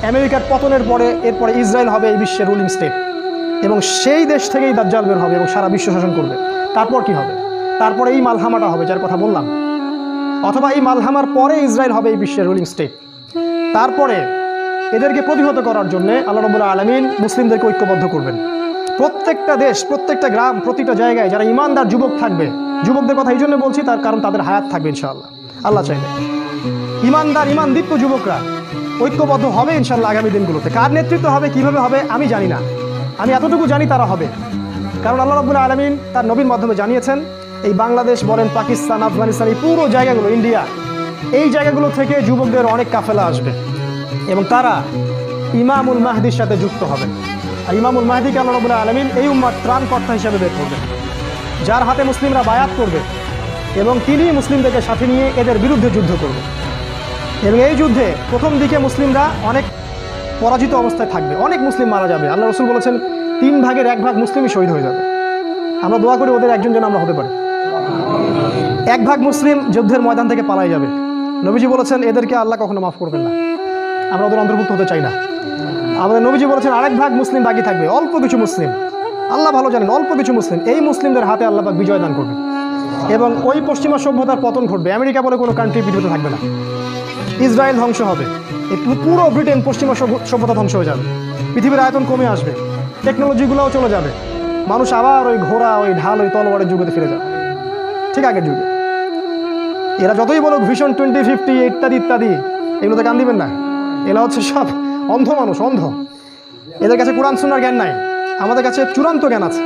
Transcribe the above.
আমেরিকার পতনের পরে এরপরে ইসরায়েল হবে এই বিশ্বের রুলিং স্টেট, এবং সেই দেশ থেকেই দাজ্জাল বের হবে এবং সারা বিশ্ব শাসন করবে। তারপর কি হবে? তারপরে এই মালহামাটা হবে যার কথা বললাম, অথবা এই মালহামার পরে ইসরায়েল হবে এই বিশ্বের রুলিং স্টেট। তারপরে এদেরকে প্রতিহত করার জন্য আল্লাহ রাব্বুল আলামিন মুসলিমদেরকে ঐক্যবদ্ধ করবেন। প্রত্যেকটা দেশ, প্রত্যেকটা গ্রাম, প্রতিটা জায়গায় যারা ইমানদার যুবক থাকবে, যুবকদের কথা এই জন্য বলছি তার কারণ তাদের হায়াত থাকবে ইনশাআল্লাহ, আল্লাহ চাইলে। ইমানদার ইমানদীপ্ত যুবকরা ঐক্যবদ্ধ হবে ইনশাআল্লাহ আগামী দিনগুলোতে। কার নেতৃত্ব হবে, কিভাবে হবে আমি জানি না, আমি এতটুকু জানি তারা হবে। কারণ আল্লাহ রাব্বুল আলামিন তার নবীর মাধ্যমে জানিয়েছেন এই বাংলাদেশ বলেন, পাকিস্তান, আফগানিস্তান, এই পুরো জায়গাগুলো, ইন্ডিয়া, এই জায়গাগুলো থেকে যুবকদের অনেক কাফেলা আসবে এবং তারা ইমামুল মাহদির সাথে যুক্ত হবে। আর ইমামুল মাহদিকে আল্লাহ রাব্বুল আলামিন এই উম্মার ত্রাণকর্তা হিসেবে বের করবেন, যার হাতে মুসলিমরা বায়াত করবে এবং তিনি মুসলিমদেরকে সাথে নিয়ে এদের বিরুদ্ধে যুদ্ধ করবে। এবং এই যুদ্ধে প্রথম দিকে মুসলিমরা অনেক পরাজিত অবস্থায় থাকবে, অনেক মুসলিম মারা যাবে। আল্লাহ রসুল বলেছেন 1/3 মুসলিমই শহীদ হয়ে যাবে। আমরা দোয়া করি ওদের একজন যেন আমরা হতে পারি। 1/2 মুসলিম যুদ্ধের ময়দান থেকে পালাই যাবে। নবীজি বলেছেন এদেরকে আল্লাহ কখনো মাফ করবেন না, আমরা ওদের অন্তর্ভুক্ত হতে চাই না। আমাদের নবীজি বলেছেন 1/2 মুসলিম বাকি থাকবে, অল্প কিছু মুসলিম, আল্লাহ ভালো জানেন, অল্প কিছু মুসলিম, এই মুসলিমদের হাতে আল্লাহ পাক বিজয় দান করবেন এবং ওই পশ্চিমা সভ্যতার পতন ঘটবে। আমেরিকা বলে কোনো কান্ট্রি পৃথিবীতে থাকবে না, ইসরায়েল ধ্বংস হবে, এই পুরো ব্রিটেন পশ্চিমা সভ্যতা ধ্বংস হয়ে যাবে, পৃথিবীর আয়তন কমে আসবে, টেকনোলজিগুলোও চলে যাবে, মানুষ আবার ওই ঘোড়া, ওই ঢাল, ওই তলোয়ারের যুগেতে ফিরে যাবে, ঠিক আগের যুগে। এরা যতই বলুক ভিশন 2050 ইত্যাদি ইত্যাদি, এগুলোতে কান দিবেন না, এরা হচ্ছে সব অন্ধ মানুষ, অন্ধ। এদের কাছে কোরআন সুন্নাহর জ্ঞান নাই, আমাদের কাছে চূড়ান্ত জ্ঞান আছে।